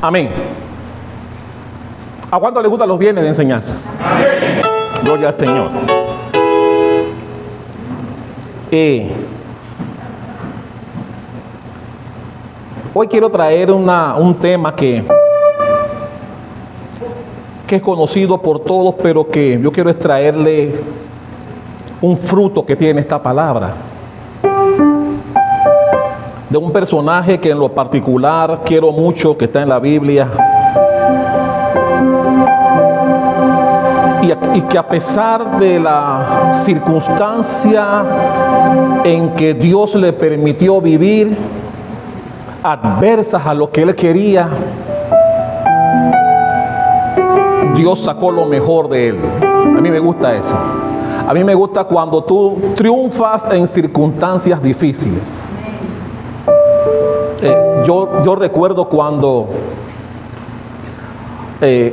Amén. ¿A cuánto le gustan los viernes de enseñanza? Amén. Gloria al Señor. Hoy quiero traer un tema que es conocido por todos, pero que yo quiero extraerle un fruto que tiene esta palabra. De un personaje que en lo particular quiero mucho, que está en la Biblia. Y que a pesar de la circunstancia en que Dios le permitió vivir, adversas a lo que él quería, Dios sacó lo mejor de él. A mí me gusta eso. A mí me gusta cuando tú triunfas en circunstancias difíciles. Yo recuerdo cuando el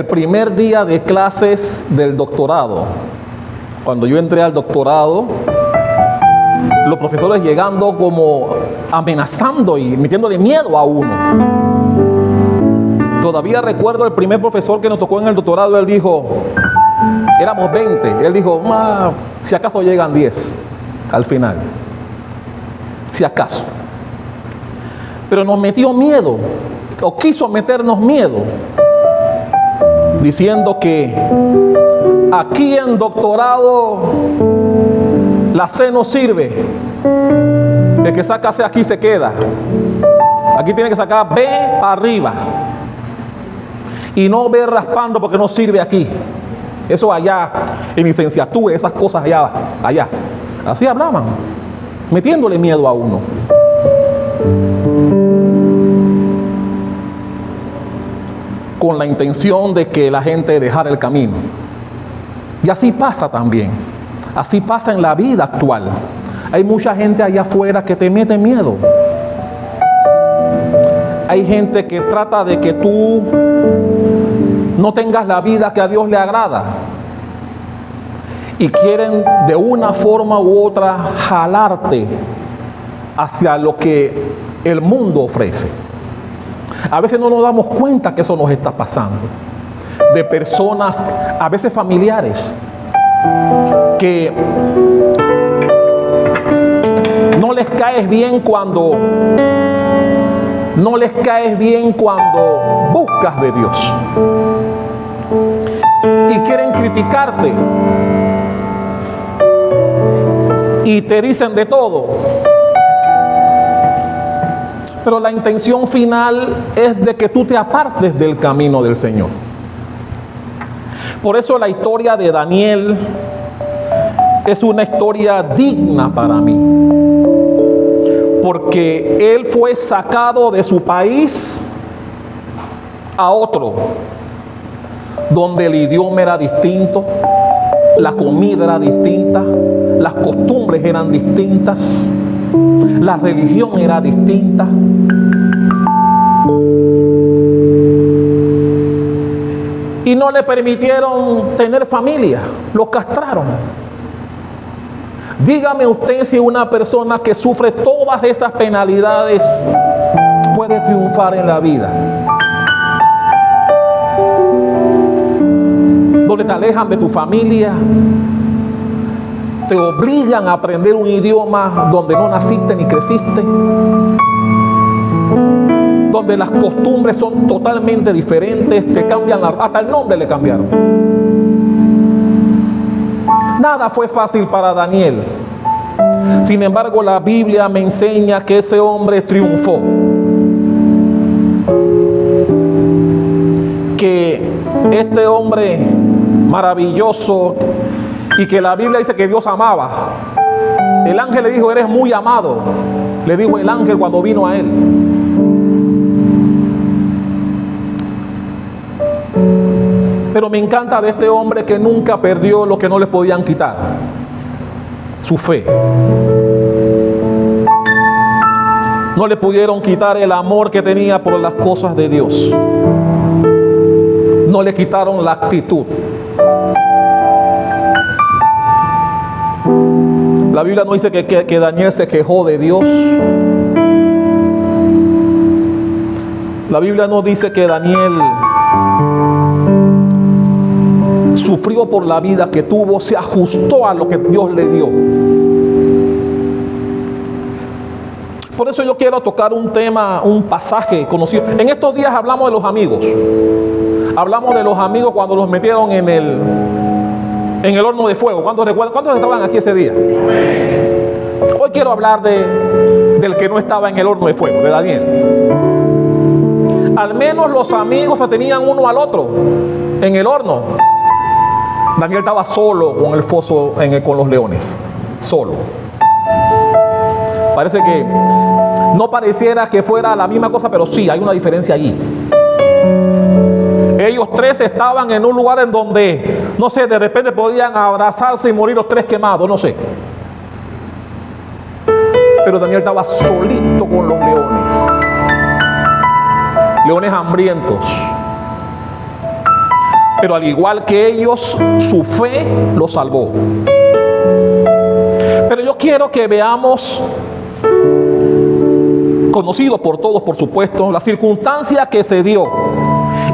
primer día de clases del doctorado, cuando yo entré al doctorado, los profesores llegando como amenazando y metiéndole miedo a uno. Todavía recuerdo el primer profesor que nos tocó en el doctorado. Él dijo, éramos 20, él dijo, si acaso llegan 10 al final, si acaso. Pero nos metió miedo, o quiso meternos miedo, diciendo que aquí en doctorado la C no sirve, el que saca C aquí se queda, aquí tiene que sacar B para arriba y no B raspando porque no sirve aquí, eso allá en licenciatura, esas cosas allá, así hablaban, metiéndole miedo a uno. Con la intención de que la gente dejara el camino. Y así pasa también. Así pasa en la vida actual. Hay mucha gente allá afuera que te mete miedo. Hay gente que trata de que tú no tengas la vida que a Dios le agrada. Y quieren de una forma u otra jalarte hacia lo que el mundo ofrece. A veces no nos damos cuenta que eso nos está pasando. De personas, a veces familiares, que no les caes bien cuando buscas de Dios. Y quieren criticarte. Y te dicen de todo. Pero la intención final es de que tú te apartes del camino del Señor. Por eso la historia de Daniel es una historia digna para mí. Porque él fue sacado de su país a otro, donde el idioma era distinto, la comida era distinta, las costumbres eran distintas, la religión era distinta. Y no le permitieron tener familia, lo castraron. Dígame usted si una persona que sufre todas esas penalidades puede triunfar en la vida. Donde te alejan de tu familia, te obligan a aprender un idioma donde no naciste ni creciste, donde las costumbres son totalmente diferentes, te cambian, hasta el nombre le cambiaron. Nada fue fácil para Daniel. Sin embargo, la Biblia me enseña que ese hombre triunfó. Que este hombre maravilloso, y que la Biblia dice que Dios amaba. El ángel le dijo, eres muy amado. Le dijo el ángel cuando vino a él. Pero me encanta de este hombre que nunca perdió lo que no le podían quitar: su fe. No le pudieron quitar el amor que tenía por las cosas de Dios. No le quitaron la actitud. La Biblia no dice que Daniel se quejó de Dios. La Biblia nos dice que Daniel sufrió por la vida que tuvo, se ajustó a lo que Dios le dio. Por eso yo quiero tocar un tema, un pasaje conocido. En estos días hablamos de los amigos. Hablamos de los amigos cuando los metieron en el horno de fuego. ¿Cuántos recuerdan? ¿Cuántos estaban aquí ese día? Hoy quiero hablar del que no estaba en el horno de fuego, de Daniel. Al menos los amigos se tenían uno al otro en el horno. Daniel estaba solo con el foso con los leones. Solo. Parece que no pareciera que fuera la misma cosa, pero sí, hay una diferencia allí. Ellos tres estaban en un lugar en donde, no sé, de repente podían abrazarse y morir los tres quemados, no sé. Pero Daniel estaba solito con los leones. Leones hambrientos. Pero al igual que ellos, su fe lo salvó. Pero yo quiero que veamos, conocido por todos, por supuesto, la circunstancia que se dio.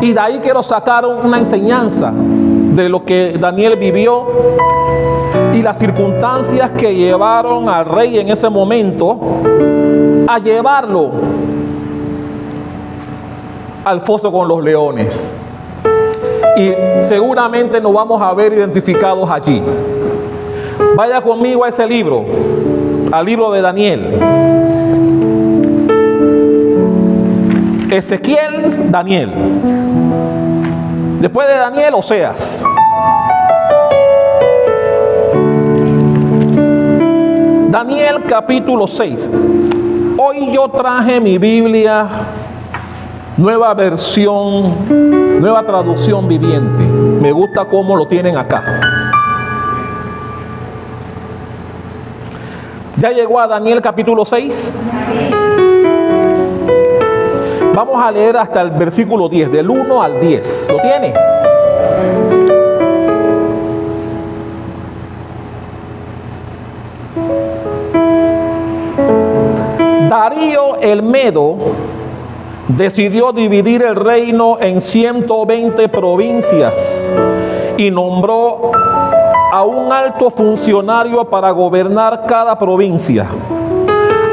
Y de ahí quiero sacar una enseñanza de lo que Daniel vivió y las circunstancias que llevaron al rey en ese momento a llevarlo al foso con los leones. Y seguramente nos vamos a ver identificados allí. Vaya conmigo a ese libro, al libro de Daniel. Ezequiel, Daniel. Después de Daniel, Oseas. Daniel capítulo 6. Hoy yo traje mi Biblia, nueva versión, nueva traducción viviente. Me gusta cómo lo tienen acá. ¿Ya llegó a Daniel capítulo 6? Vamos a leer hasta el versículo 10, del 1 al 10. ¿Lo tiene? Darío el Medo decidió dividir el reino en 120 provincias y nombró a un alto funcionario para gobernar cada provincia.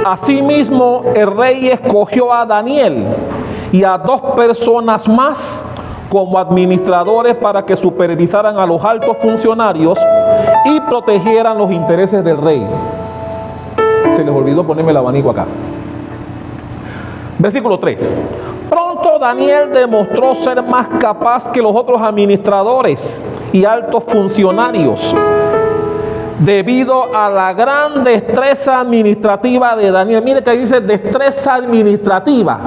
Asimismo, el rey escogió a Daniel y a 2 personas más como administradores para que supervisaran a los altos funcionarios y protegieran los intereses del rey. Se les olvidó ponerme el abanico acá. Versículo 3. Pronto Daniel demostró ser más capaz que los otros administradores y altos funcionarios, debido a la gran destreza administrativa de Daniel. Mire que dice destreza administrativa.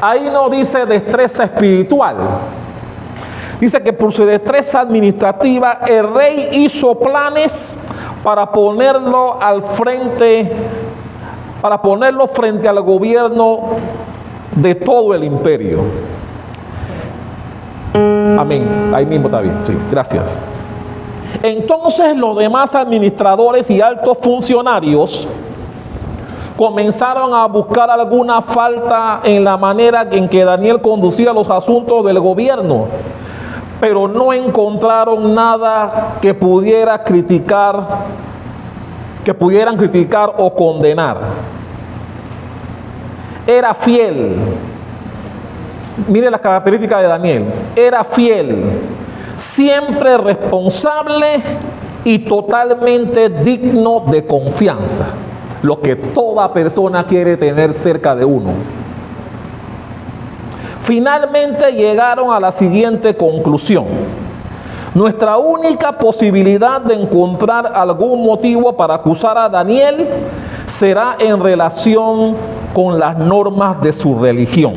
Ahí no dice destreza espiritual. Dice que por su destreza administrativa el rey hizo planes para ponerlo frente al gobierno de todo el imperio. Amén. Ahí mismo está bien. Sí, gracias. Entonces los demás administradores y altos funcionarios comenzaron a buscar alguna falta en la manera en que Daniel conducía los asuntos del gobierno, pero no encontraron nada que pudieran criticar o condenar. Era fiel. Mire las características de Daniel. Era fiel, siempre responsable y totalmente digno de confianza. Lo que toda persona quiere tener cerca de uno. Finalmente llegaron a la siguiente conclusión: nuestra única posibilidad de encontrar algún motivo para acusar a Daniel será en relación con las normas de su religión.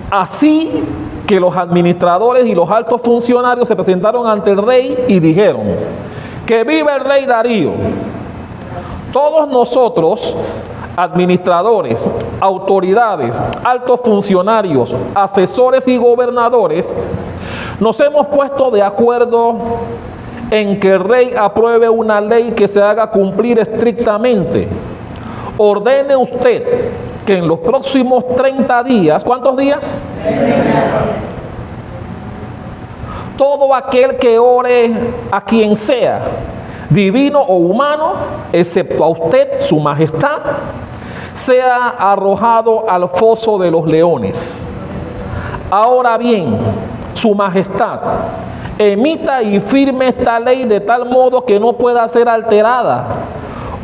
Así que los administradores y los altos funcionarios se presentaron ante el rey y dijeron: ¡que viva el rey Darío! Todos nosotros, administradores, autoridades, altos funcionarios, asesores y gobernadores, nos hemos puesto de acuerdo en que el rey apruebe una ley que se haga cumplir estrictamente. Ordene usted que en los próximos 30 días, ¿cuántos días? 30 días. Todo aquel que ore a quien sea, divino o humano, excepto a usted, su majestad, sea arrojado al foso de los leones. Ahora bien, su majestad, emita y firme esta ley de tal modo que no pueda ser alterada.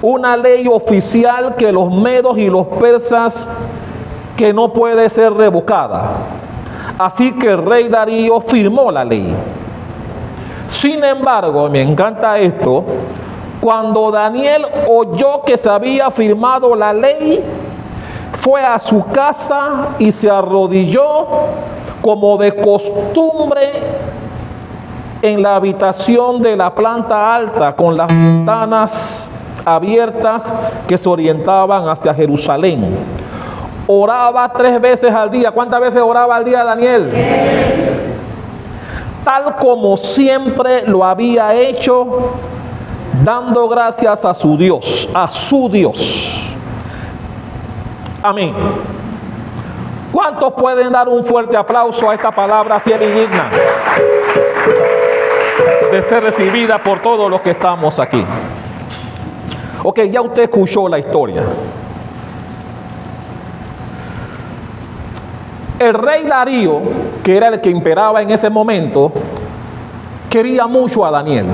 Una ley oficial que los medos y los persas que no puede ser revocada. Así que el rey Darío firmó la ley. Sin embargo, me encanta esto, cuando Daniel oyó que se había firmado la ley, fue a su casa y se arrodilló como de costumbre en la habitación de la planta alta con las ventanas abiertas que se orientaban hacia Jerusalén. Oraba 3 veces al día. ¿Cuántas veces oraba al día Daniel? 3. Tal como siempre lo había hecho, dando gracias a su Dios, Amén. ¿Cuántos pueden dar un fuerte aplauso a esta palabra fiel y digna de ser recibida por todos los que estamos aquí? Ok, ya usted escuchó la historia. El rey Darío, que era el que imperaba en ese momento, quería mucho a Daniel.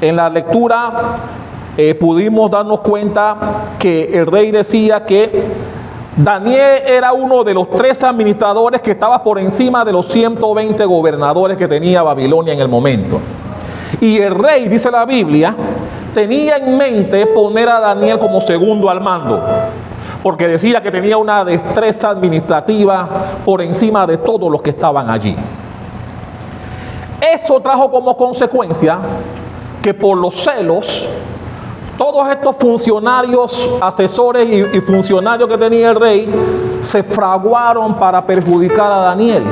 En la lectura pudimos darnos cuenta que el rey decía que Daniel era uno de los 3 administradores que estaba por encima de los 120 gobernadores que tenía Babilonia en el momento. Y el rey, dice la Biblia, tenía en mente poner a Daniel como segundo al mando, porque decía que tenía una destreza administrativa por encima de todos los que estaban allí. Eso trajo como consecuencia que por los celos, todos estos funcionarios, asesores y funcionarios que tenía el rey, se fraguaron para perjudicar a Daniel.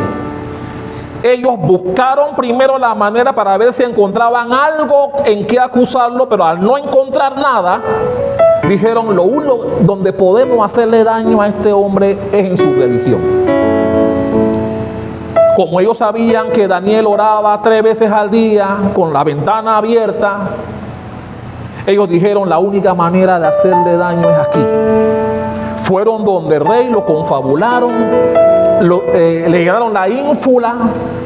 Ellos buscaron primero la manera para ver si encontraban algo en que acusarlo, pero al no encontrar nada, dijeron: lo único donde podemos hacerle daño a este hombre es en su religión. Como ellos sabían que Daniel oraba 3 veces al día con la ventana abierta, ellos dijeron: la única manera de hacerle daño es aquí. Fueron donde el rey, lo confabularon, le llegaron la ínfula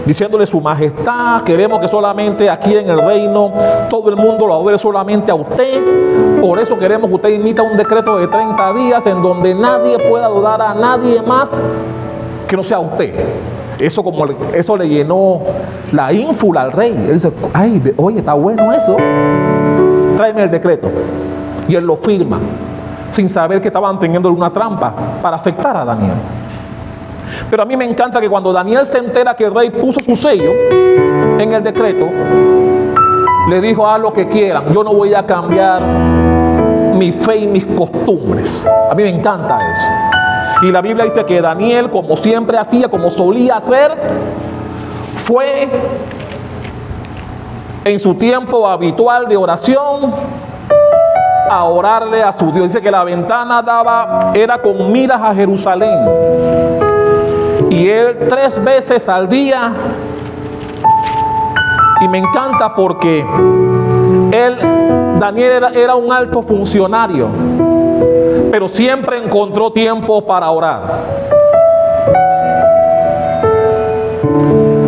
diciéndole: su majestad, queremos que solamente aquí en el reino todo el mundo lo adore solamente a usted. Por eso queremos que usted emita un decreto de 30 días en donde nadie pueda adorar a nadie más que no sea usted. Eso le llenó la ínfula al rey. Él dice: ay, oye, está bueno eso, tráeme el decreto. Y él lo firma sin saber que estaban teniendo una trampa para afectar a Daniel. Pero a mí me encanta que cuando Daniel se entera que el rey puso su sello en el decreto, le dijo: haz lo que quieran, yo no voy a cambiar mi fe y mis costumbres. A mí me encanta eso. Y la Biblia dice que Daniel, como siempre hacía, como solía hacer, fue en su tiempo habitual de oración a orarle a su Dios. Dice que la ventana era con miras a Jerusalén. Y él 3 veces al día, y me encanta porque Daniel era un alto funcionario, pero siempre encontró tiempo para orar.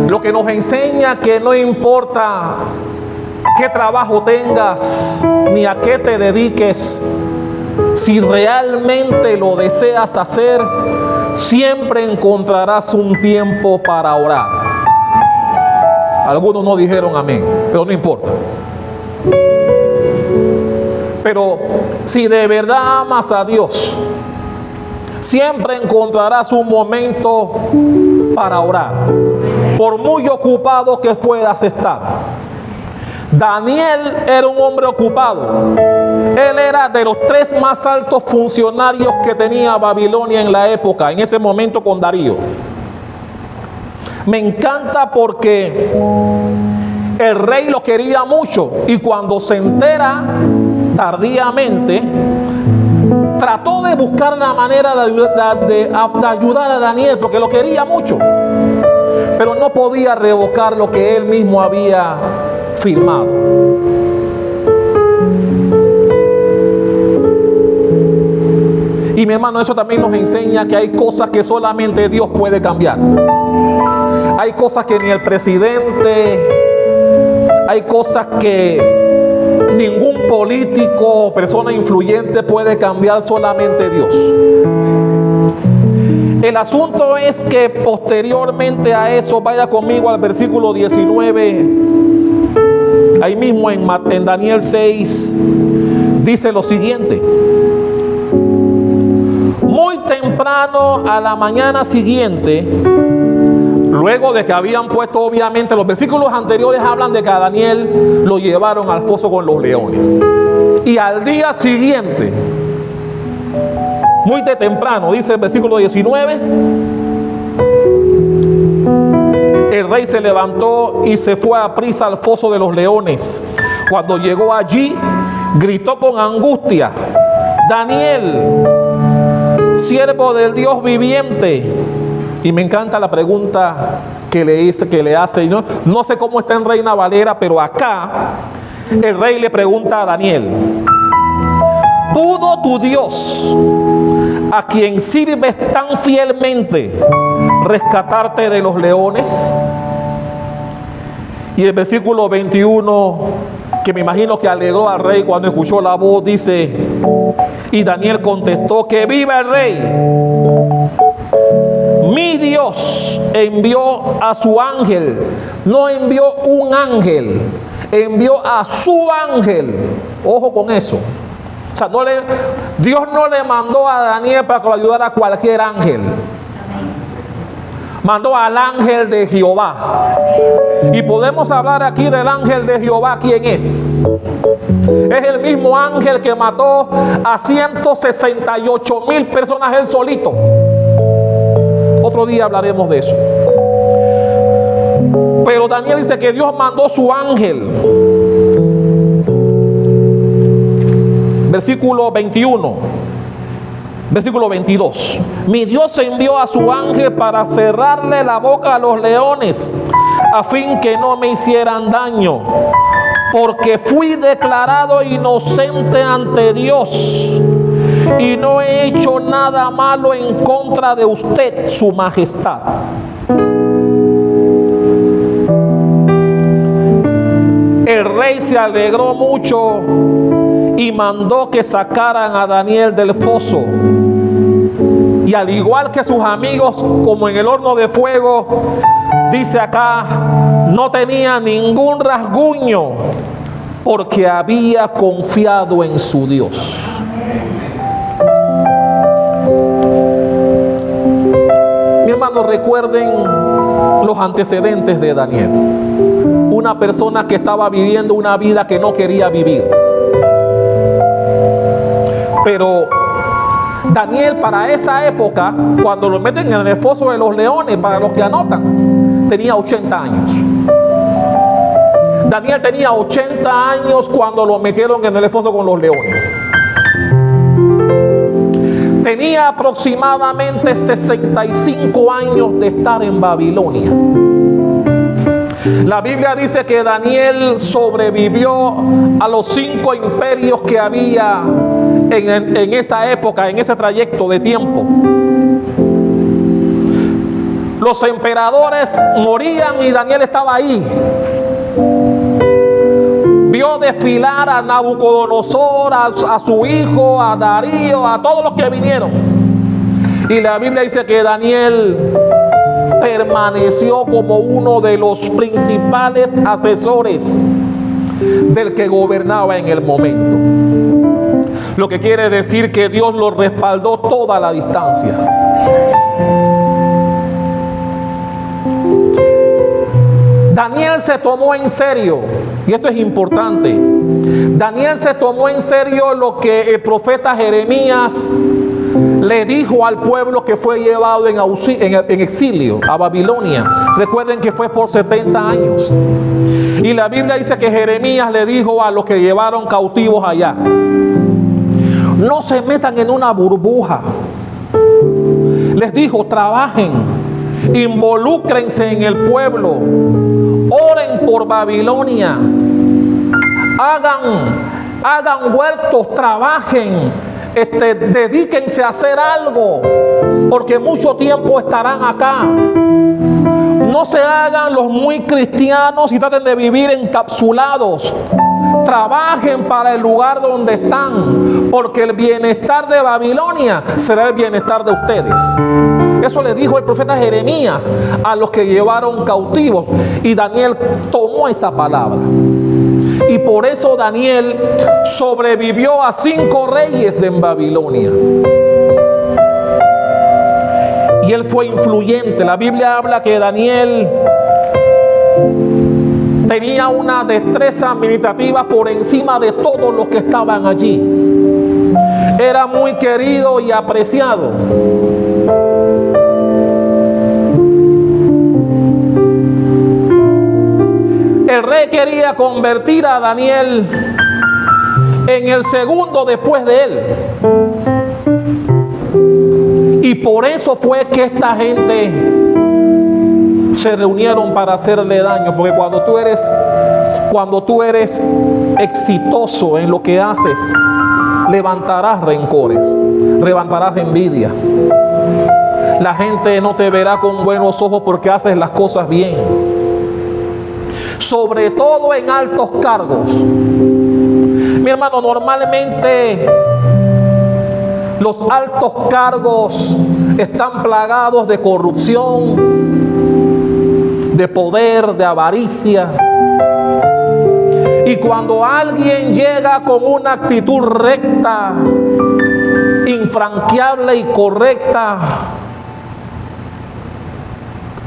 Lo que nos enseña que no importa qué trabajo tengas ni a qué te dediques, si realmente lo deseas hacer, siempre encontrarás un tiempo para orar. Algunos no dijeron amén, pero no importa. Pero si de verdad amas a Dios, siempre encontrarás un momento para orar, por muy ocupado que puedas estar. Daniel era un hombre ocupado. Él era de los 3 más altos funcionarios que tenía Babilonia en la época, en ese momento con Darío. Me encanta porque el rey lo quería mucho, y cuando se entera tardíamente, trató de buscar la manera de ayudar a Daniel porque lo quería mucho, pero no podía revocar lo que él mismo había firmado. Y mi hermano, eso también nos enseña que hay cosas que solamente Dios puede cambiar. Hay cosas que ni el presidente, hay cosas que ningún político o persona influyente puede cambiar, solamente Dios. El asunto es que posteriormente a eso, vaya conmigo al versículo 19, ahí mismo en Daniel 6, dice lo siguiente: muy temprano a la mañana siguiente, luego de que habían puesto, obviamente, los versículos anteriores hablan de que a Daniel lo llevaron al foso con los leones. Y al día siguiente, muy de temprano, dice el versículo 19, el rey se levantó y se fue a prisa al foso de los leones. Cuando llegó allí, gritó con angustia: Daniel, siervo del Dios viviente. Y me encanta la pregunta que le hace. No sé cómo está en Reina Valera, pero acá el rey le pregunta a Daniel: ¿pudo tu Dios, a quien sirves tan fielmente, rescatarte de los leones? Y el versículo 21, que me imagino que alegró al rey cuando escuchó la voz, dice: y Daniel contestó: que viva el rey. Mi Dios envió a su ángel. No envió un ángel, envió a su ángel. Ojo con eso. O sea, Dios no le mandó a Daniel para que lo ayudara a cualquier ángel. Mandó al ángel de Jehová. Y podemos hablar aquí del ángel de Jehová. ¿Quién es? Es el mismo ángel que mató a 168,000 personas él solito. Otro día hablaremos de eso. Pero Daniel dice que Dios mandó su ángel. Versículo 21. Versículo 22. Mi Dios envió a su ángel para cerrarle la boca a los leones, a fin que no me hicieran daño, porque fui declarado inocente ante Dios y no he hecho nada malo en contra de usted, su majestad. El rey se alegró mucho y mandó que sacaran a Daniel del foso. Y al igual que sus amigos, como en el horno de fuego, dice acá, no tenía ningún rasguño, porque había confiado en su Dios. Mi hermano, recuerden los antecedentes de Daniel. Una persona que estaba viviendo una vida que no quería vivir. Pero Daniel, para esa época, cuando lo meten en el foso de los leones, para los que anotan, tenía 80 años. Daniel tenía 80 años cuando lo metieron en el foso con los leones. Tenía aproximadamente 65 años de estar en Babilonia. La Biblia dice que Daniel sobrevivió a los 5 imperios que había en esa época, en ese trayecto de tiempo. Los emperadores morían y Daniel estaba ahí. Vio desfilar a Nabucodonosor, a su hijo, a Darío, a todos los que vinieron. Y la Biblia dice que Daniel permaneció como uno de los principales asesores del que gobernaba en el momento. Lo que quiere decir que Dios lo respaldó toda la distancia. Daniel se tomó en serio, y esto es importante, Daniel se tomó en serio lo que el profeta Jeremías le dijo al pueblo que fue llevado en exilio a Babilonia. Recuerden que fue por 70 años. Y la Biblia dice que Jeremías le dijo a los que llevaron cautivos allá: no se metan en una burbuja. Les dijo, trabajen, involúcrense en el pueblo, oren por Babilonia, hagan huertos, trabajen, dedíquense a hacer algo, porque mucho tiempo estarán acá. No se hagan los muy cristianos y traten de vivir encapsulados. Trabajen para el lugar donde están, porque el bienestar de Babilonia será el bienestar de ustedes. Eso le dijo el profeta Jeremías a los que llevaron cautivos, y Daniel tomó esa palabra. Y por eso Daniel sobrevivió a 5 reyes en Babilonia. Y él fue influyente. La Biblia habla que Daniel tenía una destreza administrativa por encima de todos los que estaban allí. Era muy querido y apreciado. El rey quería convertir a Daniel en el segundo después de él. Y por eso fue que esta gente se reunieron para hacerle daño. Porque cuando tú eres exitoso en lo que haces, levantarás rencores, levantarás envidia. La gente no te verá con buenos ojos porque haces las cosas bien. Sobre todo en altos cargos. Mi hermano, normalmente los altos cargos están plagados de corrupción, de poder, de avaricia. Y cuando alguien llega con una actitud recta, infranqueable y correcta,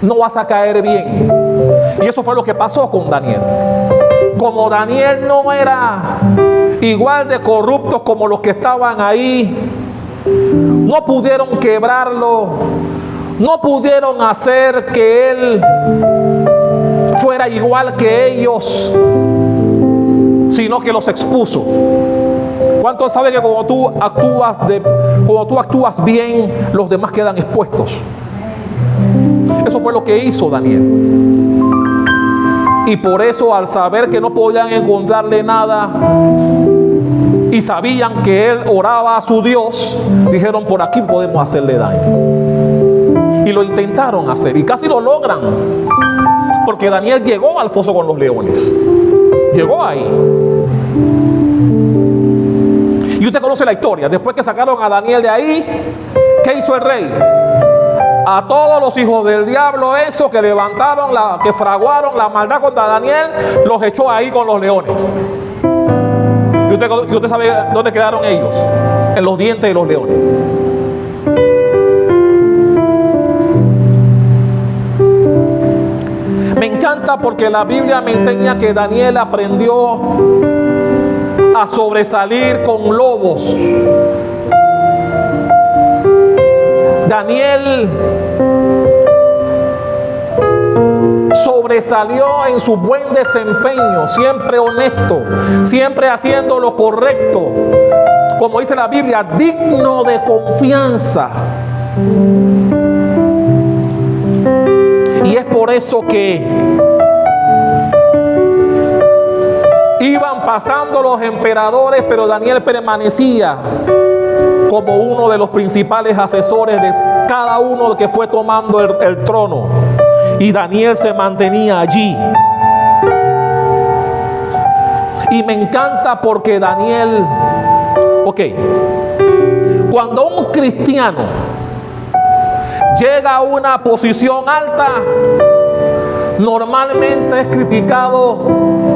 no vas a caer bien. Y eso fue lo que pasó con Daniel. Como Daniel no era igual de corrupto como los que estaban ahí, no pudieron quebrarlo, no pudieron hacer que él fuera igual que ellos, sino que los expuso. ¿Cuántos saben que cuando tú actúas bien, los demás quedan expuestos? Eso fue lo que hizo Daniel. Y por eso, al saber que no podían encontrarle nada y sabían que él oraba a su Dios, dijeron, por aquí podemos hacerle daño. Y lo intentaron hacer y casi lo logran, porque Daniel llegó al foso con los leones. Llegó ahí. Y usted conoce la historia. Después que sacaron a Daniel de ahí, ¿qué hizo el rey? A todos los hijos del diablo, esos que levantaron, que fraguaron la maldad contra Daniel, los echó ahí con los leones. Y usted sabe dónde quedaron ellos: en los dientes de los leones. Me encanta porque la Biblia me enseña que Daniel aprendió a sobresalir con lobos. Daniel sobresalió en su buen desempeño, siempre honesto, siempre haciendo lo correcto, como dice la Biblia, digno de confianza. Y es por eso que iban pasando los emperadores, pero Daniel permanecía como uno de los principales asesores de cada uno que fue tomando el trono. Y Daniel se mantenía allí. Y me encanta porque Daniel, cuando un cristiano llega a una posición alta, normalmente es criticado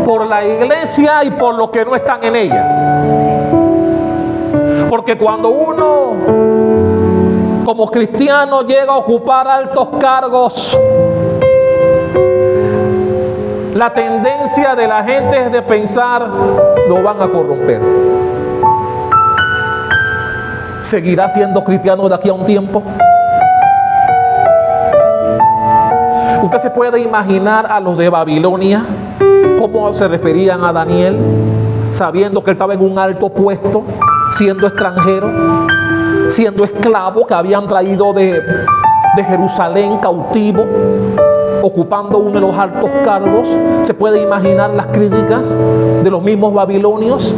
por la iglesia y por los que no están en ella. Porque cuando uno como cristiano llega a ocupar altos cargos, la tendencia de la gente es de pensar, lo van a corromper. ¿Seguirá siendo cristiano de aquí a un tiempo? Usted se puede imaginar a los de Babilonia cómo se referían a Daniel, sabiendo que él estaba en un alto puesto. siendo extranjero, siendo esclavo que habían traído de Jerusalén cautivo, ocupando uno de los altos cargos. Se puede imaginar las críticas de los mismos babilonios.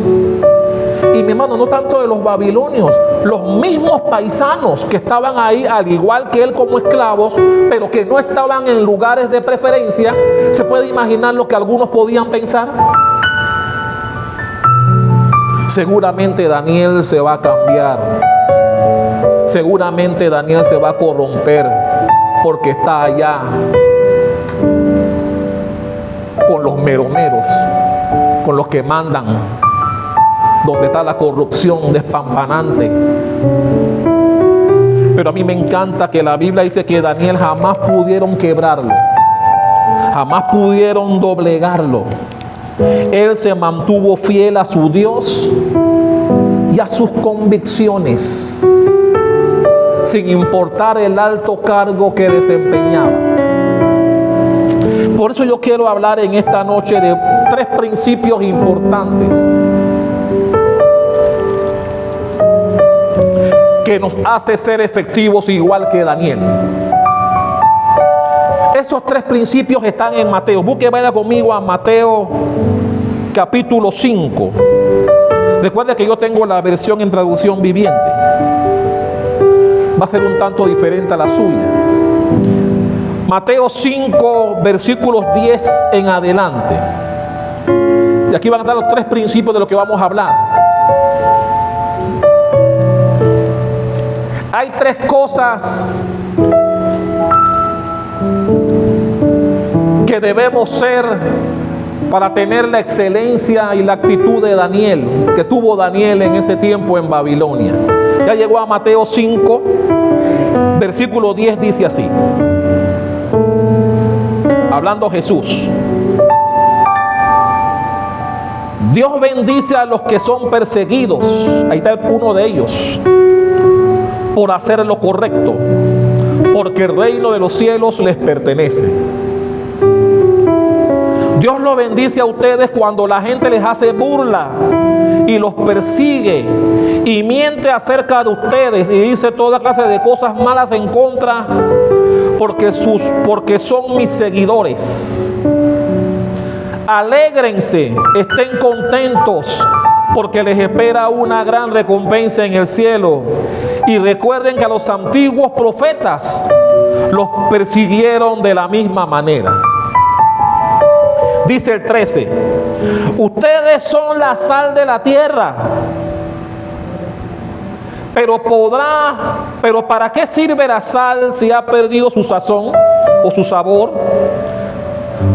Y mi hermano, no tanto de los babilonios, los mismos paisanos que estaban ahí, al igual que él, como esclavos, pero que no estaban en lugares de preferencia. Se puede imaginar lo que algunos podían pensar. Seguramente Daniel se va a cambiar. Seguramente Daniel se va a corromper porque está allá con los meromeros, con los que mandan, donde está la corrupción despampanante. Pero a mí me encanta que la Biblia dice que Daniel jamás pudieron quebrarlo, jamás pudieron doblegarlo. Él se mantuvo fiel a su Dios y a sus convicciones, sin importar el alto cargo que desempeñaba. Por eso yo quiero hablar en esta noche de 3 principios importantes que nos hace ser efectivos igual que Daniel. Esos 3 principios están en Mateo. Busque, vaya conmigo a Mateo capítulo 5. Recuerde que yo tengo la versión en traducción viviente. Va a ser un tanto diferente a la suya. Mateo 5, versículos 10 en adelante. Y aquí van a estar los 3 principios de lo que vamos a hablar. Hay 3 cosas que debemos ser para tener la excelencia y la actitud de Daniel, que tuvo Daniel en ese tiempo en Babilonia. Ya llegó a Mateo 5, versículo 10, dice así, hablando Jesús: Dios bendice a los que son perseguidos, ahí está uno de ellos, por hacer lo correcto, porque el reino de los cielos les pertenece. Dios lo bendice a ustedes cuando la gente les hace burla y los persigue y miente acerca de ustedes y dice toda clase de cosas malas en contra, porque son mis seguidores. Alégrense, estén contentos, porque les espera una gran recompensa en el cielo. Y recuerden que a los antiguos profetas los persiguieron de la misma manera. Dice el 13: ustedes son la sal de la tierra. Pero ¿para qué sirve la sal si ha perdido su sazón o su sabor?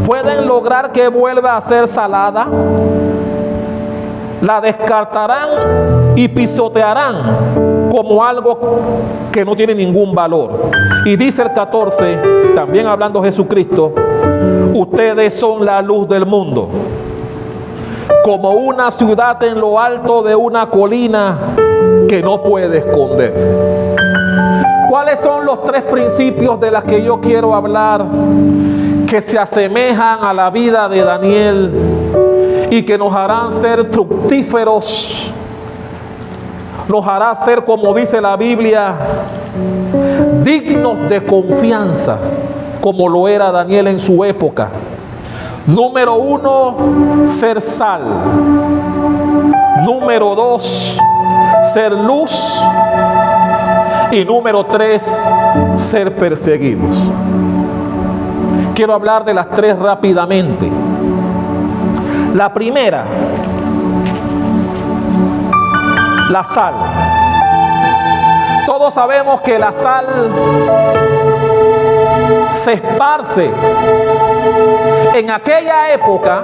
¿Pueden lograr que vuelva a ser salada? La descartarán y pisotearán como algo que no tiene ningún valor. Y dice el 14, también hablando Jesucristo: ustedes son la luz del mundo, como una ciudad en lo alto de una colina que no puede esconderse. ¿Cuáles son los 3 principios de los que yo quiero hablar, que se asemejan a la vida de Daniel y que nos harán ser fructíferos? Nos hará ser, como dice la Biblia, dignos de confianza, como lo era Daniel en su época. Número 1, ser sal. Número 2, ser luz. Y número 3, ser perseguidos. Quiero hablar de las 3 rápidamente. La primera, la sal. Todos sabemos que la sal se esparce. En aquella época,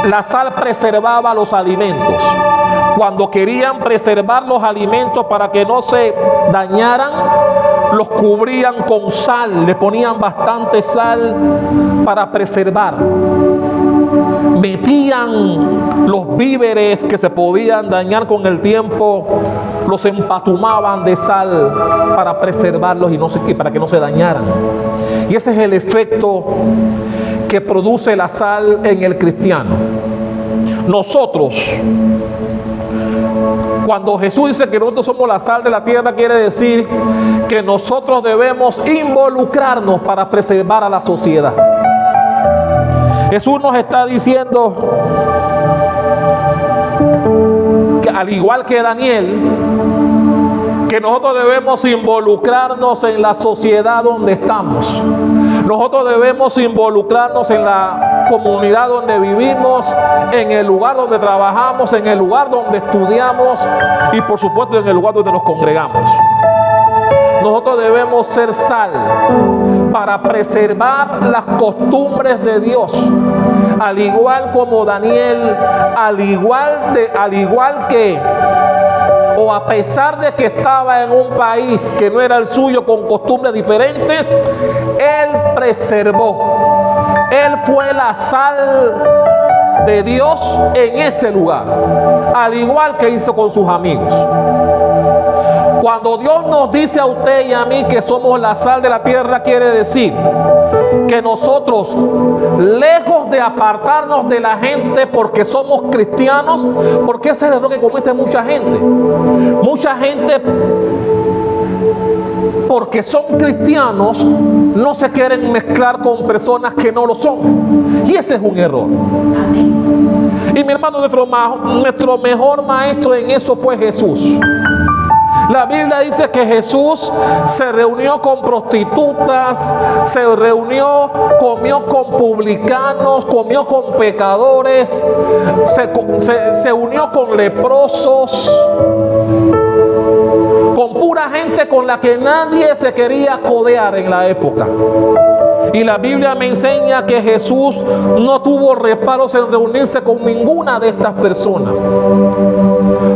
la sal preservaba los alimentos. Cuando querían preservar los alimentos para que no se dañaran, los cubrían con sal, le ponían bastante sal para preservar. Metían los víveres que se podían dañar con el tiempo, los empatumaban de sal para preservarlos y para que no se dañaran. Y ese es el efecto que produce la sal en el cristiano. Nosotros, Cuando Jesús dice que nosotros somos la sal de la tierra, quiere decir que nosotros debemos involucrarnos para preservar a la sociedad. Jesús nos está diciendo que, al igual que Daniel, que nosotros debemos involucrarnos en la sociedad donde estamos. Nosotros debemos involucrarnos en la comunidad donde vivimos, en el lugar donde trabajamos, en el lugar donde estudiamos y por supuesto en el lugar donde nos congregamos. Nosotros debemos ser sal para preservar las costumbres de Dios, al igual como Daniel, al igual que, o a pesar de que estaba en un país que no era el suyo, con costumbres diferentes, él preservó. Él fue la sal de Dios en ese lugar, al igual que hizo con sus amigos. Cuando Dios nos dice a usted y a mí que somos la sal de la tierra, quiere decir que nosotros, lejos de apartarnos de la gente porque somos cristianos, porque ese es el error que comete mucha gente. Mucha gente, porque son cristianos, no se quieren mezclar con personas que no lo son. Y ese es un error. Y mi hermano, nuestro mejor maestro en eso fue Jesús. La Biblia dice que Jesús se reunió con prostitutas, comió con publicanos, comió con pecadores, se unió con leprosos, con pura gente con la que nadie se quería codear en la época. Y la Biblia me enseña que Jesús no tuvo reparos en reunirse con ninguna de estas personas.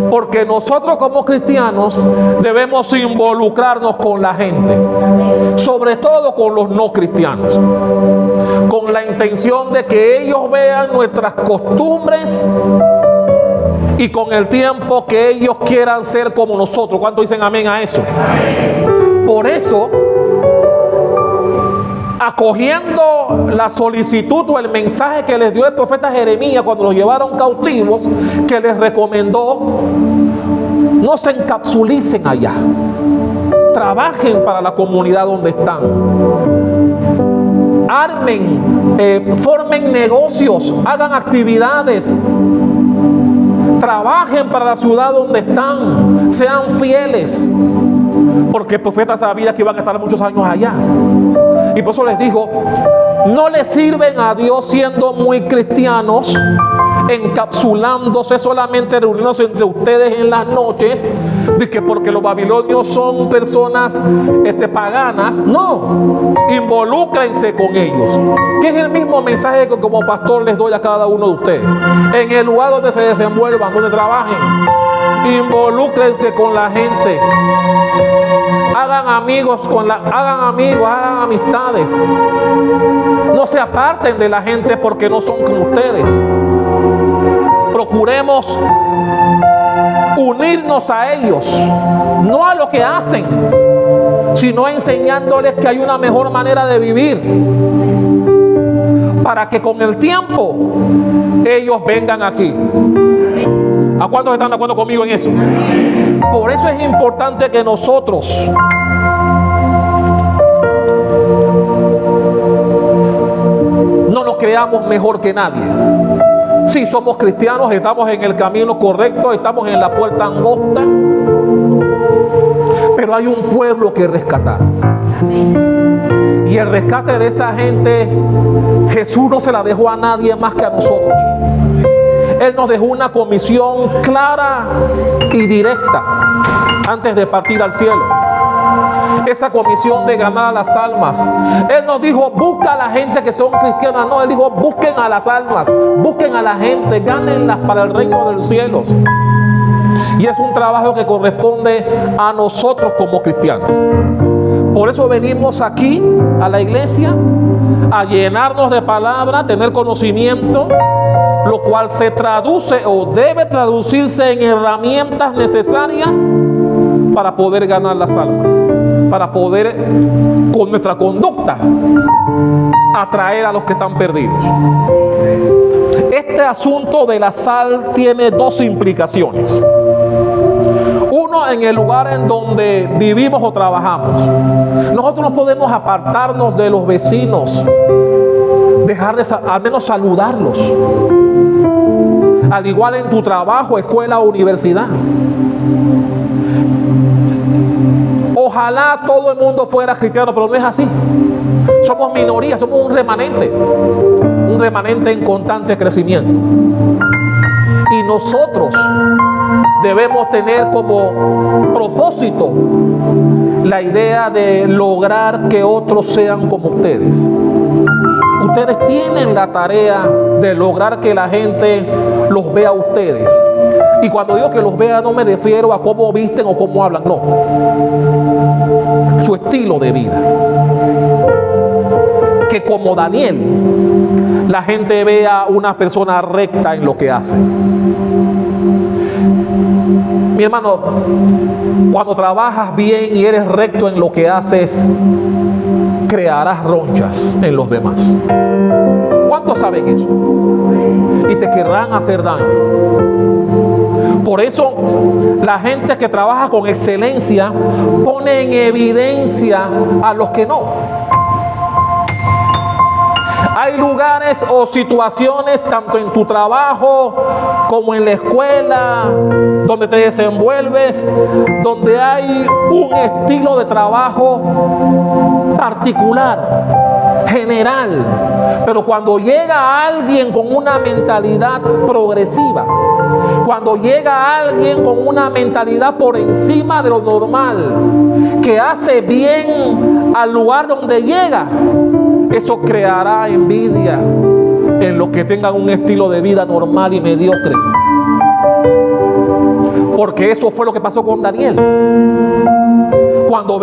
Porque nosotros como cristianos debemos involucrarnos con la gente, sobre todo con los no cristianos, con la intención de que ellos vean nuestras costumbres y con el tiempo que ellos quieran ser como nosotros. ¿Cuántos dicen amén a eso? Por eso, acogiendo la solicitud o el mensaje que les dio el profeta Jeremías cuando los llevaron cautivos, que les recomendó: no se encapsulicen allá, trabajen para la comunidad donde están, armen, formen negocios, hagan actividades, trabajen para la ciudad donde están, sean fieles, porque el profeta sabía que iban a estar muchos años allá. Y por eso les dijo: no le sirven a Dios siendo muy cristianos, encapsulándose, solamente reuniéndose entre ustedes en las noches, de que porque los babilonios son personas paganas. No, involúcrense con ellos, que es el mismo mensaje que como pastor les doy a cada uno de ustedes. En el lugar donde se desenvuelvan, donde trabajen, involúcrense con la gente. Hagan amigos, hagan amistades. No se aparten de la gente porque no son como ustedes. Procuremos unirnos a ellos, no a lo que hacen, sino enseñándoles que hay una mejor manera de vivir, para que con el tiempo ellos vengan aquí. ¿A cuántos están de acuerdo conmigo en eso? Por eso es importante que nosotros no nos creamos mejor que nadie. Si somos cristianos, estamos en el camino correcto, estamos en la puerta angosta, pero hay un pueblo que rescatar. Y el rescate de esa gente, Jesús no se la dejó a nadie más que a nosotros. Él nos dejó una comisión clara y directa antes de partir al cielo. Esa comisión de ganar a las almas. Él nos dijo: busca a la gente que son cristianas. No, Él dijo: busquen a las almas, busquen a la gente, gánenlas para el reino de los cielos. Y es un trabajo que corresponde a nosotros como cristianos. Por eso venimos aquí a la iglesia a llenarnos de palabra, tener conocimiento, lo cual se traduce o debe traducirse en herramientas necesarias para poder ganar las almas, para poder con nuestra conducta atraer a los que están perdidos. Este asunto de la sal tiene dos implicaciones. Uno, en el lugar en donde vivimos o trabajamos. Nosotros no podemos apartarnos de los vecinos, dejar de al menos saludarlos. Al igual en tu trabajo, escuela o universidad. Ojalá todo el mundo fuera cristiano, pero no es así. Somos minoría, somos un remanente en constante crecimiento. Y nosotros debemos tener como propósito la idea de lograr que otros sean como ustedes. Ustedes tienen la tarea de lograr que la gente los vea a ustedes. Y cuando digo que los vea, no me refiero a cómo visten o cómo hablan, no. Su estilo de vida. Que como Daniel, la gente vea una persona recta en lo que hace. Mi hermano, cuando trabajas bien y eres recto en lo que haces, crearás ronchas en los demás. ¿Cuántos saben eso? Y te querrán hacer daño. Por eso la gente que trabaja con excelencia pone en evidencia a los que no. Hay lugares o situaciones, tanto en tu trabajo como en la escuela, donde te desenvuelves, donde hay un estilo de trabajo particular, general. Pero cuando llega alguien con una mentalidad progresiva, cuando llega alguien con una mentalidad por encima de lo normal, que hace bien al lugar donde llega, eso creará envidia en los que tengan un estilo de vida normal y mediocre. Porque eso fue lo que pasó con Daniel. Cuando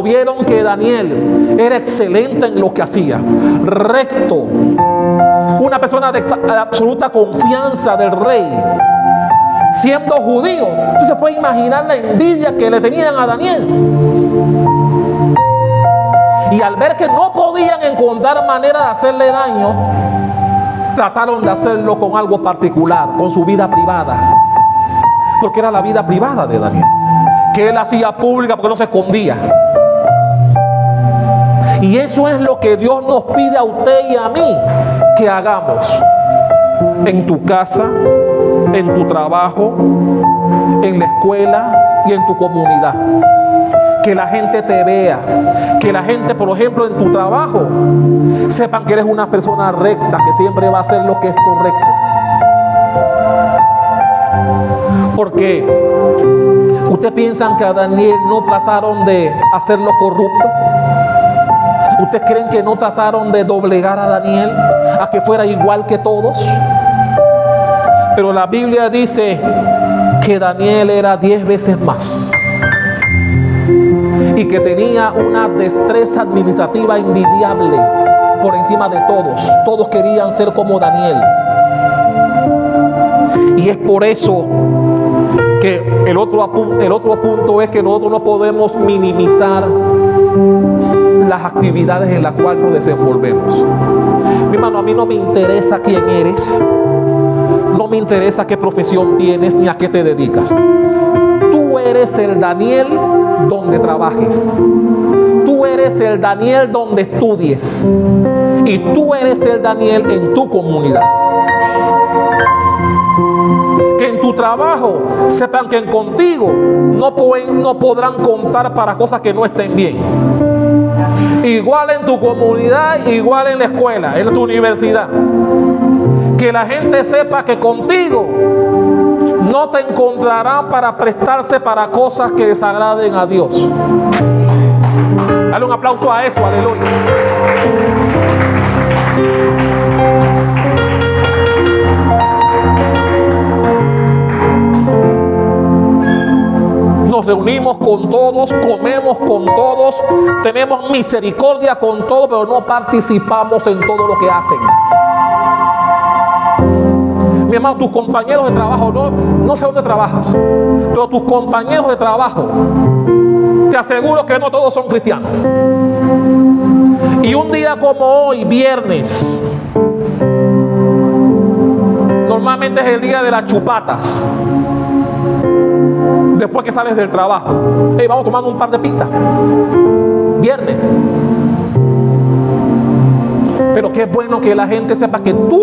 vieron que Daniel era excelente en lo que hacía, recto, una persona de absoluta confianza del rey, siendo judío, tú se puede imaginar la envidia que le tenían a Daniel. Y al ver que no podían encontrar manera de hacerle daño, trataron de hacerlo con algo particular, con su vida privada. Porque era la vida privada de Daniel, que él hacía pública porque no se escondía. Y eso es lo que Dios nos pide a usted y a mí que hagamos. En tu casa, en tu trabajo, en la escuela y en tu comunidad. Que la gente te vea, que la gente, por ejemplo, en tu trabajo, sepan que eres una persona recta, que siempre va a hacer lo que es correcto. Porque ¿ustedes piensan que a Daniel no trataron de hacerlo corrupto? ¿Ustedes creen que no trataron de doblegar a Daniel a que fuera igual que todos? Pero la Biblia dice que Daniel era 10 veces más. Y que tenía una destreza administrativa envidiable por encima de todos. Todos querían ser como Daniel. Y es por eso que el otro punto es que nosotros no podemos minimizar las actividades en las cuales nos desenvolvemos. Mi hermano, a mí no me interesa quién eres, no me interesa qué profesión tienes ni a qué te dedicas. Tú eres el Daniel donde trabajes. Tú eres el Daniel donde estudies. Y tú eres el Daniel en tu comunidad. Que en tu trabajo sepan que contigo no podrán contar para cosas que no estén bien. Igual en tu comunidad, igual en la escuela, en tu universidad. Que la gente sepa que contigo no te encontrarán para prestarse para cosas que desagraden a Dios. Dale un aplauso a eso, aleluya. Nos reunimos con todos, comemos con todos, tenemos misericordia con todos, pero no participamos en todo lo que hacen. Mi hermano, tus compañeros de trabajo, no sé dónde trabajas, pero tus compañeros de trabajo, te aseguro que no todos son cristianos. Y un día como hoy, viernes, normalmente es el día de las chupatas, Después que sales del trabajo, hey, vamos tomando un par de pintas. Viernes. Pero qué bueno que la gente sepa que tú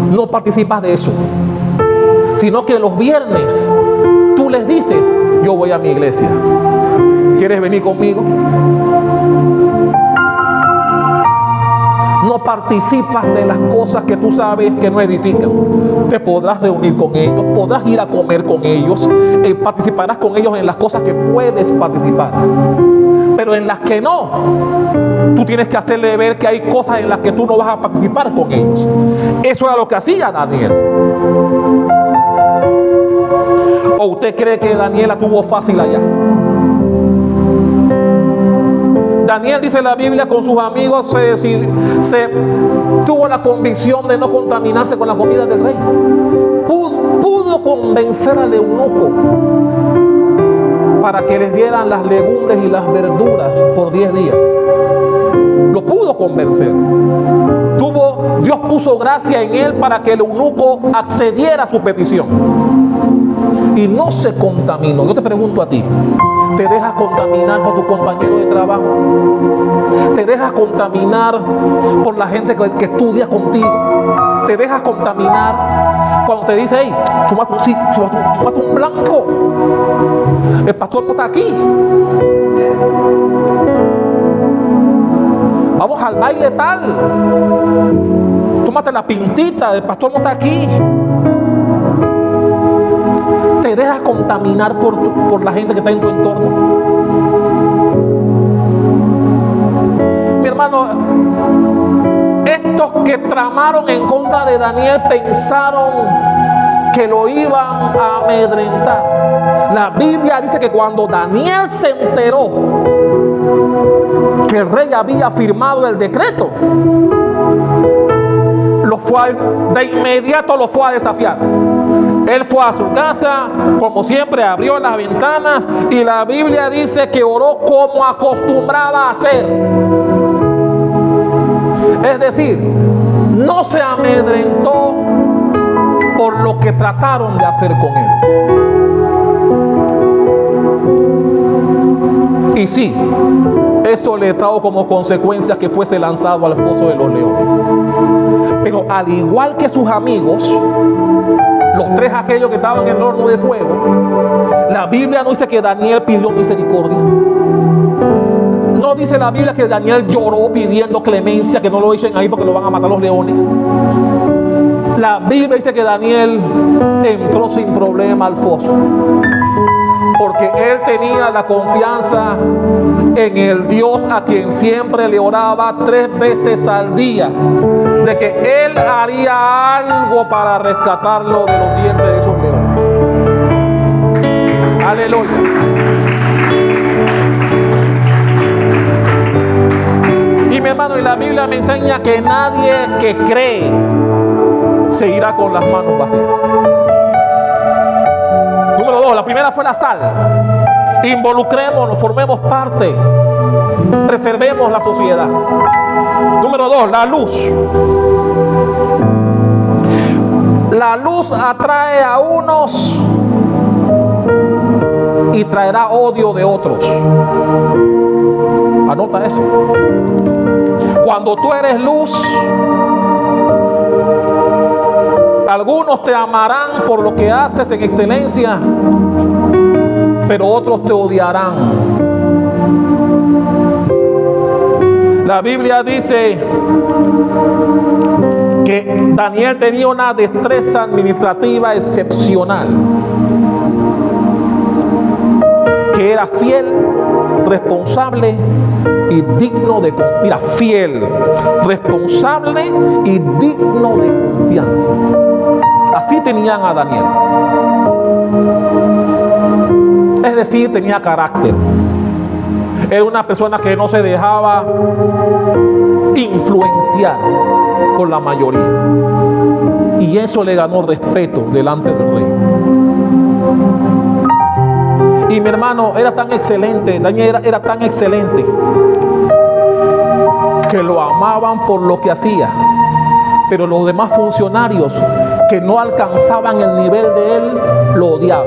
no participas de eso, sino que los viernes tú les dices: yo voy a mi iglesia, ¿quieres venir conmigo? No participas de las cosas que tú sabes que no edifican. Te podrás reunir con ellos, podrás ir a comer con ellos, participarás con ellos en las cosas que puedes participar. Pero en las que no, tú tienes que hacerle ver que hay cosas en las que tú no vas a participar con ellos. Eso era lo que hacía Daniel. ¿O usted cree que Daniel la tuvo fácil allá? Daniel, dice la Biblia, con sus amigos se tuvo la convicción de no contaminarse con la comida del rey. Pudo convencer al eunuco para que les dieran las legumbres y las verduras por 10 días. Lo pudo convencer. Dios puso gracia en él para que el eunuco accediera a su petición y no se contaminó. Yo te pregunto a ti, ¿te dejas contaminar por tu compañero de trabajo? ¿Te dejas contaminar por la gente que estudia contigo? ¿Te dejas contaminar cuando te dice: hey, tómate un blanco, el pastor no está aquí, vamos al baile tal, tómate la pintita, el pastor no está aquí? ¿Te dejas contaminar por la gente que está en tu entorno? Mi hermano, estos que tramaron en contra de Daniel pensaron que lo iban a amedrentar. La Biblia dice que cuando Daniel se enteró que el rey había firmado el decreto, de inmediato lo fue a desafiar. Él fue a su casa, como siempre, abrió las ventanas y la Biblia dice que oró como acostumbraba a hacer. Es decir, no se amedrentó por lo que trataron de hacer con él. Y sí, eso le trajo como consecuencia que fuese lanzado al foso de los leones. Pero al igual que sus amigos, los 3 aquellos que estaban en el horno de fuego, la Biblia no dice que Daniel pidió misericordia. No dice la Biblia que Daniel lloró pidiendo clemencia, que no lo echen ahí porque lo van a matar los leones. La Biblia dice que Daniel entró sin problema al foso, porque él tenía la confianza en el Dios a quien siempre le oraba 3 veces al día, de que él haría algo para rescatarlo de los dientes de esos leones. Aleluya. Y mi hermano, y la Biblia me enseña que nadie que cree se irá con las manos vacías. Número 2, la primera fue la sal. Involucrémonos, formemos parte, preservemos la sociedad. Número 2, la luz. La luz atrae a unos y traerá odio de otros. Anota eso. Cuando tú eres luz, algunos te amarán por lo que haces en excelencia, pero otros te odiarán. La Biblia dice que Daniel tenía una destreza administrativa excepcional, que era fiel, responsable y digno de confianza. Mira, fiel, responsable y digno de confianza. Así tenían a Daniel. Es decir, tenía carácter. Era una persona que no se dejaba influenciar por la mayoría. Y eso le ganó respeto delante del rey. Y mi hermano, era tan excelente, Daniel era tan excelente, que lo amaban por lo que hacía. Pero los demás funcionarios que no alcanzaban el nivel de él, lo odiaban.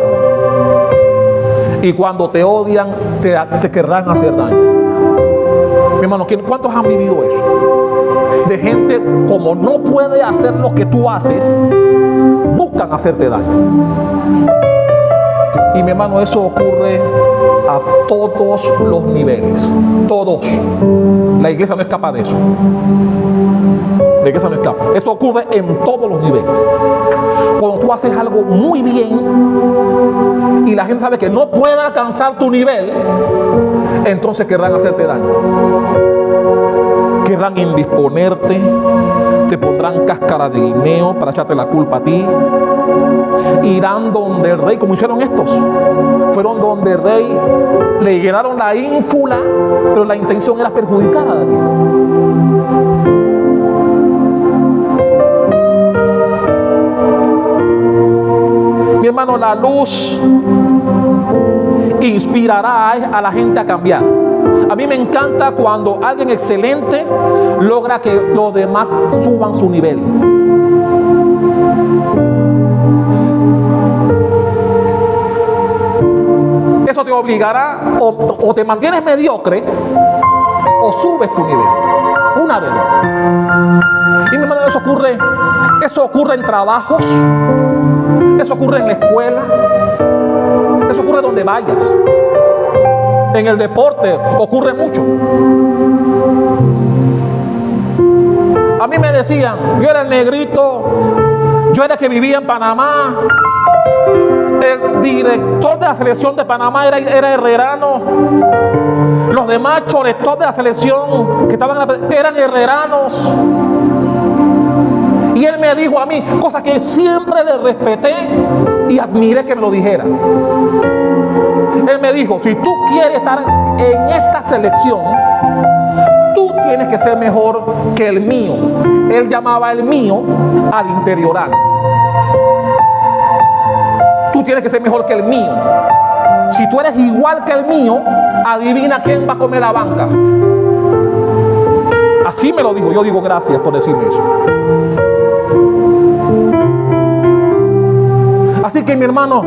Y cuando te odian, te querrán hacer daño. Mi hermano, ¿cuántos han vivido eso? De gente, como no puede hacer lo que tú haces, buscan hacerte daño. Y mi hermano, eso ocurre a todos los niveles. Todos. La iglesia no escapa de eso. La iglesia no escapa. Eso ocurre en todos los niveles. Cuando tú haces algo muy bien y la gente sabe que no puede alcanzar tu nivel, entonces querrán hacerte daño. Querrán indisponerte, te pondrán cáscara de guineo para echarte la culpa a ti. Irán donde el rey, como hicieron estos. Fueron donde el rey, le llenaron la ínfula, pero la intención era perjudicar a Daniel. Mi hermano, la luz inspirará a la gente a cambiar. A mí me encanta cuando alguien excelente logra que los demás suban su nivel. Eso te obligará, o te mantienes mediocre o subes tu nivel. Una de dos. Y mi hermano, eso ocurre en trabajos, eso ocurre en la escuela, eso ocurre donde vayas. En el deporte ocurre mucho. A mí me decían, yo era el negrito, yo era el que vivía en Panamá. El director de la selección de Panamá era herrerano. Los demás choretos de la selección que estaban eran herreranos. Y él me dijo a mí cosas que siempre le respeté y admiré que me lo dijera. Él me dijo, si tú quieres estar en esta selección, tú tienes que ser mejor que el mío. Él llamaba el mío al interiorano. Tú tienes que ser mejor que el mío. Si tú eres igual que el mío, adivina quién va a comer la banca. Así me lo dijo. Yo digo gracias por decirme eso. Así que mi hermano,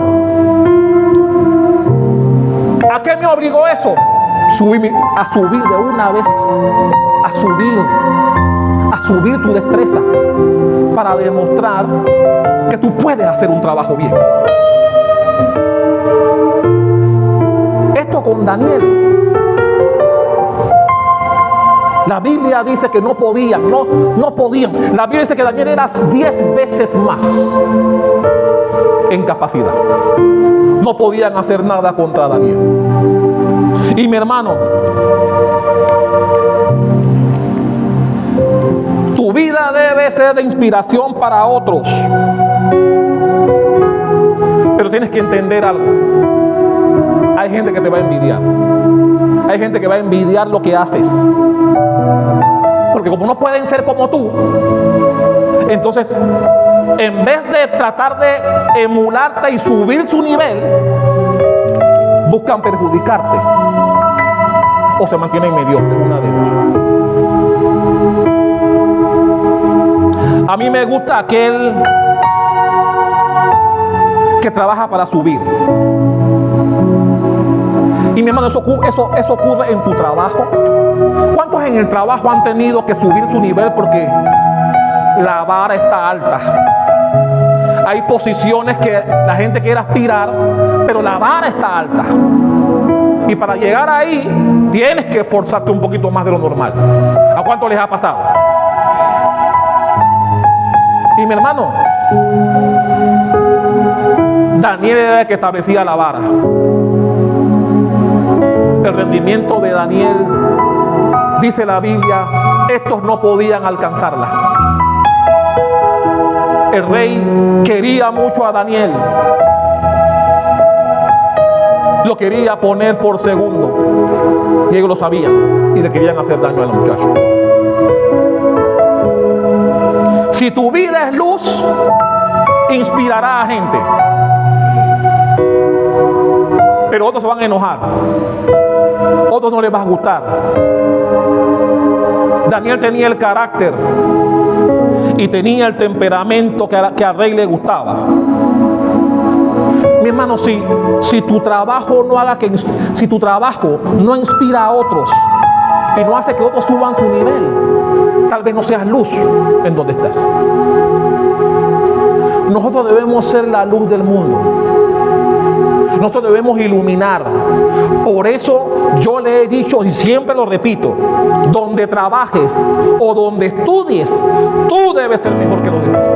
¿a qué me obligó eso? A subir de una vez, a subir tu destreza para demostrar que tú puedes hacer un trabajo bien. Esto con Daniel. La Biblia dice que no podían. La Biblia dice que Daniel era 10 veces más en capacidad. No podían hacer nada contra Daniel. Y mi hermano, tu vida debe ser de inspiración para otros. Pero tienes que entender algo. Hay gente que te va a envidiar. Hay gente que va a envidiar lo que haces. Porque como no pueden ser como tú, entonces, en vez de tratar de emularte y subir su nivel, buscan perjudicarte o se mantienen mediocres, una de dos. A mí me gusta aquel que trabaja para subir. Y mi hermano, eso ocurre en tu trabajo. ¿Cuántos en el trabajo han tenido que subir su nivel porque la vara está alta? Hay posiciones que la gente quiere aspirar, pero la vara está alta. Y para llegar ahí, tienes que esforzarte un poquito más de lo normal. ¿A cuánto les ha pasado? Y mi hermano, Daniel era el que establecía la vara. El rendimiento de Daniel, dice la Biblia, estos no podían alcanzarla. El rey quería mucho a Daniel. Lo quería poner por segundo. Y ellos lo sabían y le querían hacer daño al muchacho. Si tu vida es luz, inspirará a gente. Pero otros se van a enojar. Otros no les va a gustar. Daniel tenía el carácter y tenía el temperamento que al rey le gustaba. Mi hermano, si tu trabajo si tu trabajo no inspira a otros y no hace que otros suban su nivel, tal vez no seas luz en donde estás. Nosotros debemos ser la luz del mundo. Nosotros debemos iluminar. Por eso yo le he dicho y siempre lo repito: donde trabajes o donde estudies, tú debes ser mejor que los demás.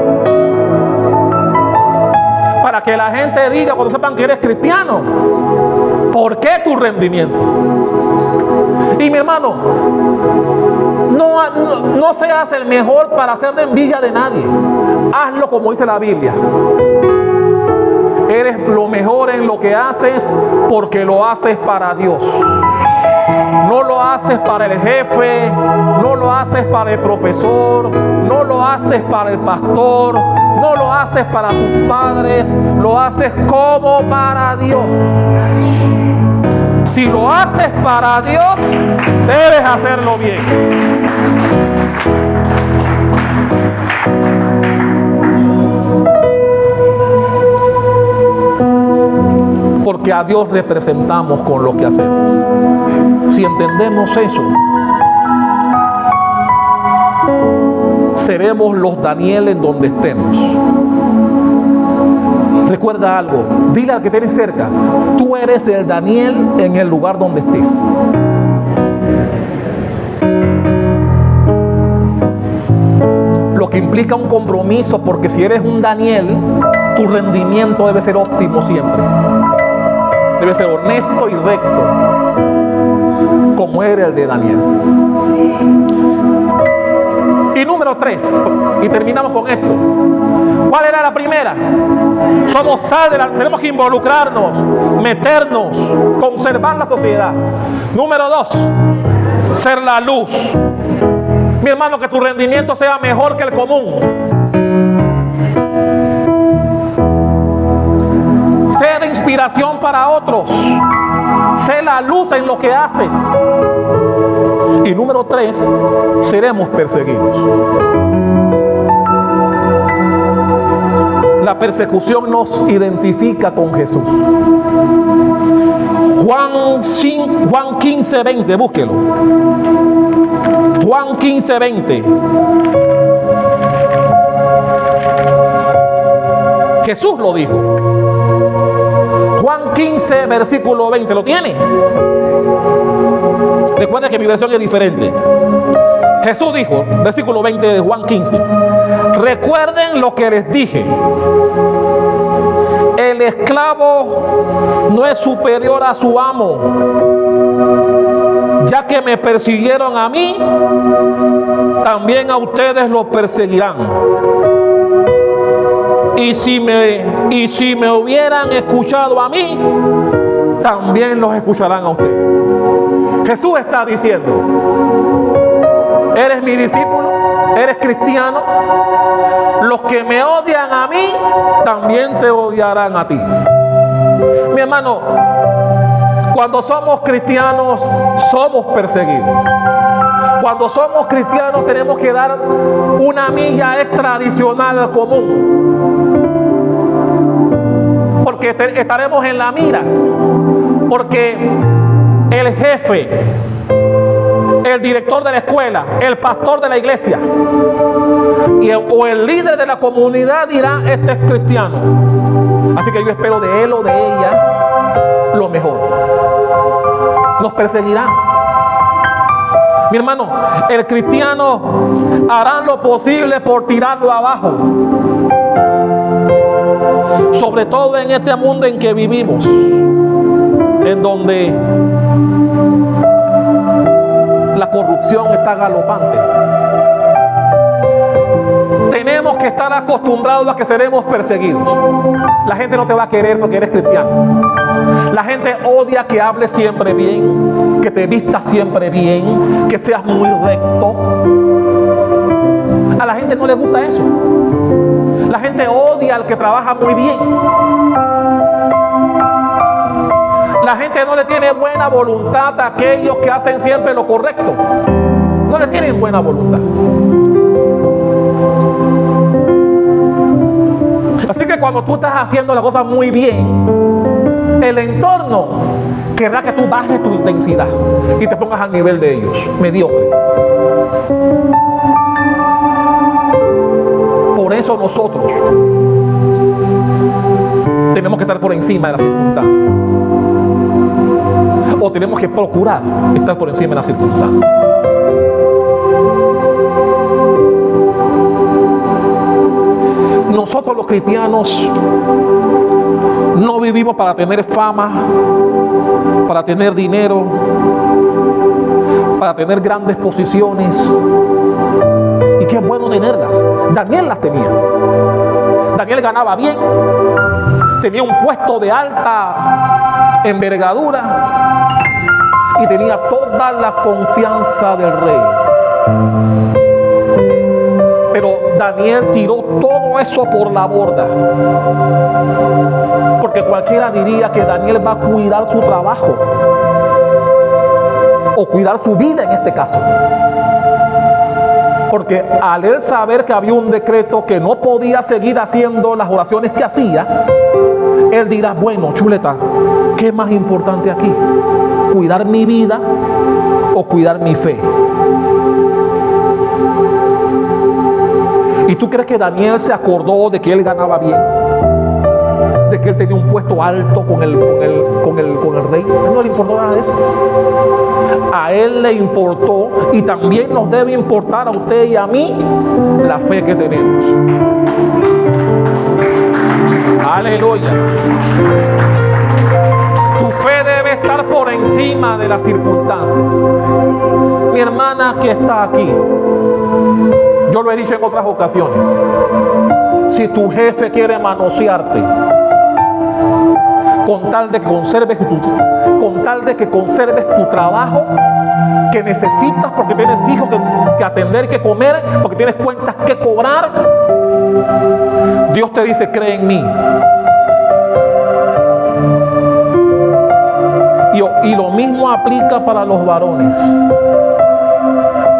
Para que la gente diga, cuando sepan que eres cristiano, ¿por qué tu rendimiento? Y mi hermano, no seas el mejor para hacer de envidia de nadie. Hazlo como dice la Biblia. Eres lo mejor en lo que haces porque lo haces para Dios. No lo haces para el jefe, no lo haces para el profesor, no lo haces para el pastor, no lo haces para tus padres, lo haces como para Dios. Si lo haces para Dios, debes hacerlo bien. Porque a Dios representamos con lo que hacemos. Si entendemos eso, seremos los Daniel en donde estemos. Recuerda algo, dile al que tienes cerca: tú eres el Daniel en el lugar donde estés. Lo que implica un compromiso, porque si eres un Daniel, tu rendimiento debe ser óptimo siempre. Debe ser honesto y recto, como era el de Daniel. Y número 3, y terminamos con esto. ¿Cuál era la primera? Somos sal tenemos que involucrarnos, meternos, conservar la sociedad. Número 2, ser la luz. Mi hermano, que tu rendimiento sea mejor que el común. Ser inspiración para otros. Sé la luz en lo que haces. Y número 3, seremos perseguidos. La persecución nos identifica con Jesús. Juan 15:20, búsquelo. Juan 15:20. Jesús lo dijo. Juan 15, versículo 20. ¿Lo tiene? Recuerda que mi versión es diferente. Jesús dijo, versículo 20 de Juan 15: recuerden lo que les dije. El esclavo no es superior a su amo. Ya que me persiguieron a mí, también a ustedes los perseguirán. Y si me hubieran escuchado a mí, también los escucharán a ustedes. Jesús está diciendo: eres mi discípulo, eres cristiano, los que me odian a mí, también te odiarán a ti. Mi hermano, cuando somos cristianos, somos perseguidos. Cuando somos cristianos, tenemos que dar una milla extra adicional al común. Porque estaremos en la mira. Porque el jefe, el director de la escuela, el pastor de la iglesia o el líder de la comunidad dirá: este es cristiano. Así que yo espero de él o de ella lo mejor. Nos perseguirán. Mi hermano, el cristiano hará lo posible por tirarlo abajo. Sobre todo en este mundo en que vivimos, en donde la corrupción está galopante. Tenemos que estar acostumbrados a que seremos perseguidos. La gente no te va a querer porque eres cristiano. La gente odia que hables siempre bien, que te vistas siempre bien, que seas muy recto. A la gente no le gusta eso. La gente odia al que trabaja muy bien. La gente no le tiene buena voluntad a aquellos que hacen siempre lo correcto. No le tienen buena voluntad. Así que cuando tú estás haciendo las cosas muy bien, el entorno querrá que tú bajes tu intensidad y te pongas al nivel de ellos, mediocre. Por eso nosotros tenemos que estar por encima de las circunstancias. O tenemos que procurar estar por encima de las circunstancias. Nosotros los cristianos no vivimos para tener fama, para tener dinero, para tener grandes posiciones. Y qué bueno tenerlas. Daniel las tenía. Daniel ganaba bien, tenía un puesto de alta envergadura y tenía toda la confianza del rey. Pero Daniel tiró todo eso por la borda, porque cualquiera diría que Daniel va a cuidar su trabajo o cuidar su vida en este caso. Porque al él saber que había un decreto que no podía seguir haciendo las oraciones que hacía, él dirá, bueno, chuleta, ¿qué es más importante aquí? ¿Cuidar mi vida o cuidar mi fe? ¿Y tú crees que Daniel se acordó de que él ganaba bien? ¿De que él tenía un puesto alto con el rey? No le importó nada de eso. A él le importó, y también nos debe importar a usted y a mí, la fe que tenemos. Aleluya. Tu fe debe estar por encima de las circunstancias. Mi hermana que está aquí, yo lo he dicho en otras ocasiones, si tu jefe quiere manosearte, con tal de que conserves tu trabajo que necesitas, porque tienes hijos que atender, que comer, porque tienes cuentas que cobrar, Dios te dice, cree en mí. Y lo mismo aplica para los varones.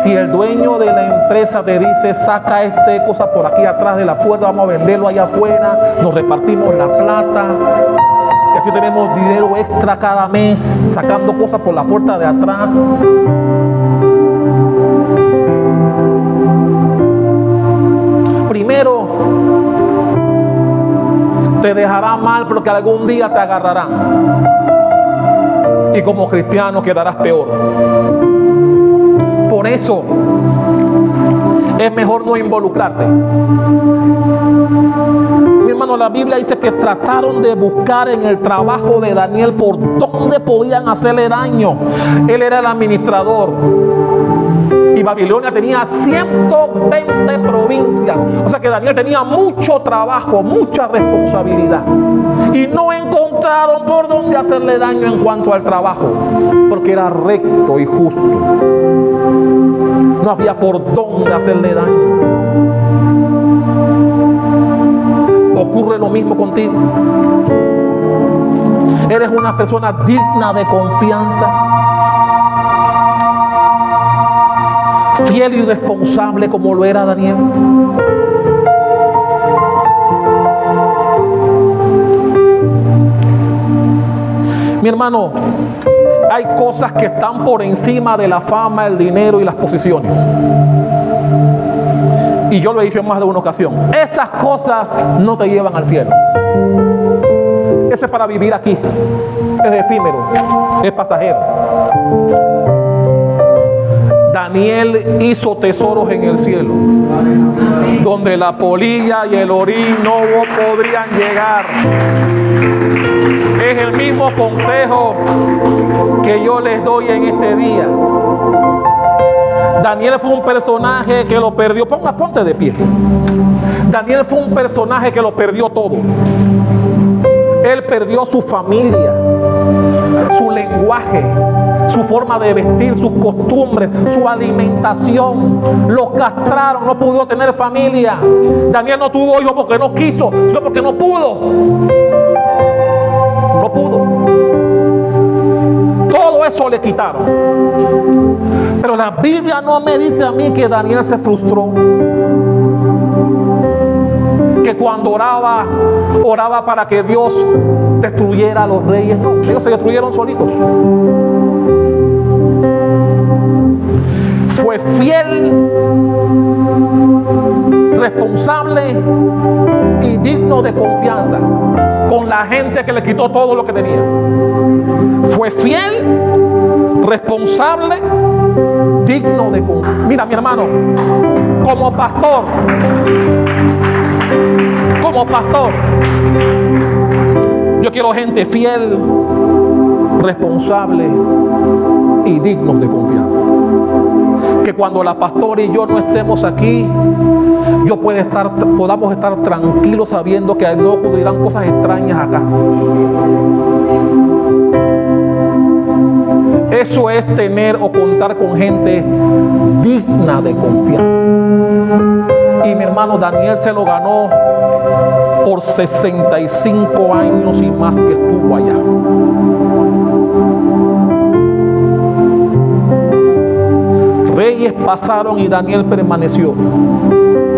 Si el dueño de la empresa te dice, saca esta cosa por aquí atrás de la puerta, vamos a venderlo allá afuera, nos repartimos la plata, y así tenemos dinero extra cada mes, sacando cosas por la puerta de atrás. Primero, te dejará mal porque algún día te agarrarán. Y como cristiano quedarás peor. Por eso es mejor no involucrarte. Mi hermano, la Biblia dice que trataron de buscar en el trabajo de Daniel por dónde podían hacerle daño. Él era el administrador y Babilonia tenía 120 provincias. O sea que Daniel tenía mucho trabajo, mucha responsabilidad, y no encontraron por dónde hacerle daño en cuanto al trabajo, porque era recto y justo. No había por dónde hacerle daño. Ocurre lo mismo contigo. Eres una persona digna de confianza, fiel y responsable como lo era Daniel. Mi hermano, hay cosas que están por encima de la fama, el dinero y las posiciones. Y yo lo he dicho en más de una ocasión. Esas cosas no te llevan al cielo. Eso es para vivir aquí. Es efímero, es pasajero. Daniel hizo tesoros en el cielo, donde la polilla y el orín no podrían llegar. Es el mismo consejo que yo les doy en este día. Daniel fue un personaje que lo perdió. Ponte de pie. Daniel fue un personaje que lo perdió todo. Él perdió su familia, su lenguaje, su forma de vestir, sus costumbres, su alimentación. Lo castraron, no pudo tener familia. Daniel no tuvo hijos porque no quiso, sino porque no pudo. No pudo. Todo eso le quitaron. Pero la Biblia no me dice a mí que Daniel se frustró. que cuando oraba para que Dios destruyera a los reyes. No, ellos se destruyeron solitos. Fue fiel, responsable y digno de confianza con la gente que le quitó todo lo que tenía. Fue fiel, responsable, digno de confianza. Mira, mi hermano, como pastor, yo quiero gente fiel, responsable y dignos de confianza. Que cuando la pastora y yo no estemos aquí, podamos estar tranquilos sabiendo que no ocurrirán cosas extrañas acá. Eso es tener o contar con gente digna de confianza. Y mi hermano Daniel se lo ganó por 65 años y más que estuvo allá. Reyes pasaron y Daniel permaneció.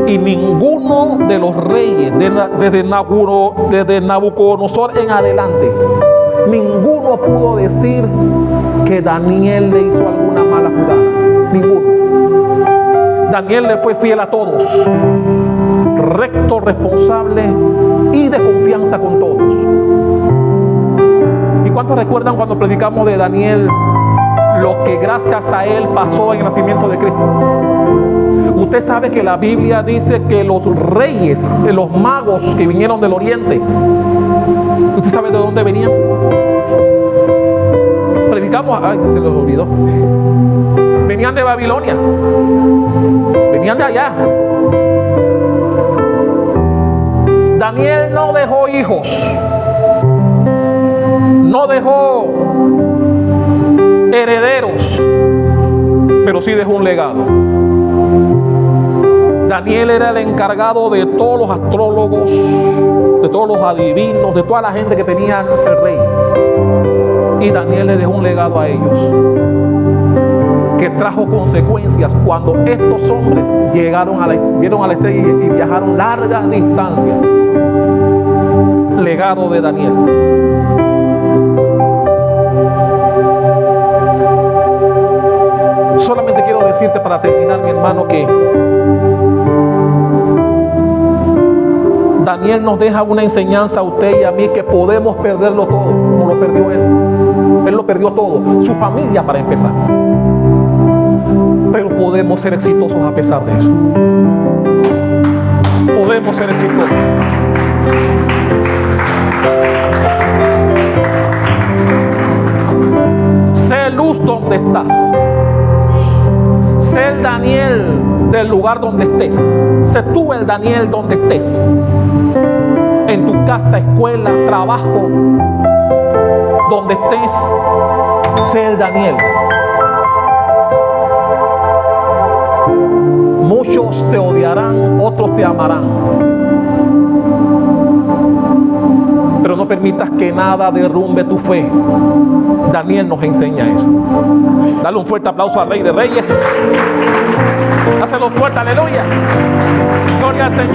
Y ninguno de los reyes, desde Nabucodonosor en adelante, ninguno pudo decir que Daniel le hizo alguna mala jugada. Ninguno. Daniel le fue fiel a todos, recto, responsable y de confianza con todos. ¿Y cuántos recuerdan cuando predicamos de Daniel lo que gracias a él pasó en el nacimiento de Cristo? Usted sabe que la Biblia dice que los reyes, los magos que vinieron del oriente, ¿usted sabe de dónde venían? Predicamos, ay, se los olvidó. Venían de Babilonia, venían de allá. Daniel no dejó hijos, no dejó herederos, pero sí dejó un legado. Daniel era el encargado de todos los astrólogos, de todos los adivinos, de toda la gente que tenía el rey. Y Daniel le dejó un legado a ellos que trajo consecuencias cuando estos hombres vieron a la estrella y viajaron largas distancias. Legado de Daniel. Solamente quiero decirte para terminar, mi hermano, que Daniel nos deja una enseñanza a usted y a mí, que podemos perderlo todo, como lo perdió él. Él lo perdió todo, su familia para empezar. Pero podemos ser exitosos a pesar de eso. Podemos ser exitosos. Sé luz donde estás. Sé el Daniel del lugar donde estés. Sé tú el Daniel donde estés. En tu casa, escuela, trabajo, donde estés, sé el Daniel. Muchos te odiarán, otros te amarán. Pero no permitas que nada derrumbe tu fe. Daniel nos enseña eso. Dale un fuerte aplauso al Rey de Reyes. Dáselo fuerte, aleluya. Gloria al Señor.